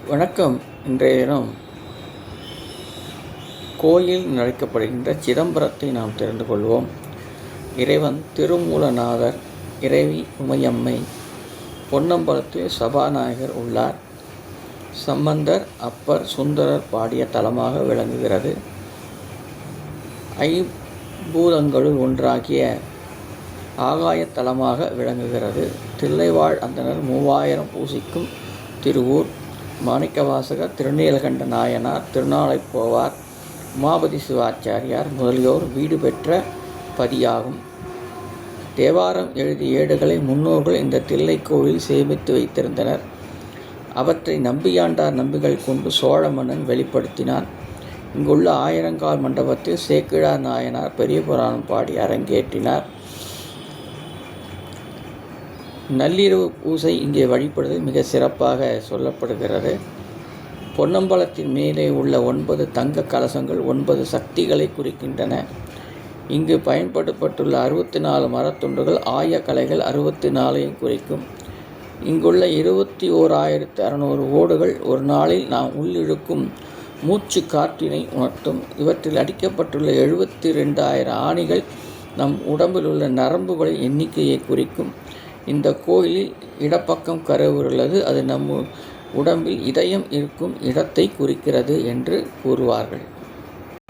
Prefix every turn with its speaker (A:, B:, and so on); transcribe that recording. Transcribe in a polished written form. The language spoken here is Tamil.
A: வணக்கம். இன்றைய தினம் கோயில் அழைக்கப்படுகின்ற சிதம்பரத்தை நாம் தெரிந்து கொள்வோம். இறைவன் திருமூலநாதர், இறைவி உமையம்மை, பொன்னம்பலத்தில் சபாநாயகர் உள்ளார். சம்பந்தர், அப்பர், சுந்தரர் பாடிய தலமாக விளங்குகிறது. ஐம்பூதங்களுள் ஒன்றாகிய ஆகாயத்தலமாக விளங்குகிறது. தில்லைவாழ் அந்தணர் 3000 பூசிக்கும் திருவூர். மாணிக்கவாசகர், திருநீலகண்ட நாயனார், திருநாளைப்போவார், உமாபதி சிவாச்சாரியார் முதலியோர் வீடு பெற்ற பதியாகும். தேவாரம் எழுதிய ஏடுகளை முன்னோர்கள் இந்த தில்லை கோவில் சேமித்து வைத்திருந்தனர். அவற்றை நம்பியாண்டார் நம்பிகள் கொண்டு சோழ மன்னன் வெளிப்படுத்தினான். இங்குள்ள ஆயிரங்கால் மண்டபத்தில் சேக்கிழார் நாயனார் பெரிய புராணம் பாடி அரங்கேற்றினார். நள்ளிரவு பூசை இங்கே வழிபடுதல் மிக சிறப்பாக சொல்லப்படுகிறது. பொன்னம்பலத்தின் மேலே உள்ள 9 தங்க கலசங்கள் 9 சக்திகளை குறிக்கின்றன. இங்கு பயன்படுத்தப்பட்டுள்ள 64 மரத்துண்டுகள் ஆயக்கலைகள் 64ஐயும் குறிக்கும். இங்குள்ள 21,600 ஓடுகள் ஒரு நாளில் நாம் உள்ளிழுக்கும் மூச்சு காற்றினை உணர்த்தும். இவற்றில் அடிக்கப்பட்டுள்ள 72,000 ஆணிகள் நம் உடம்பில் உள்ள நரம்புகளின் எண்ணிக்கையை குறிக்கும். இந்த கோயிலில் இடப்பக்கம் கருவூர் உள்ளது. அது நம் உடம்பில் இதயம் இருக்கும் இடத்தை குறிக்கிறது என்று கூறுவார்கள்.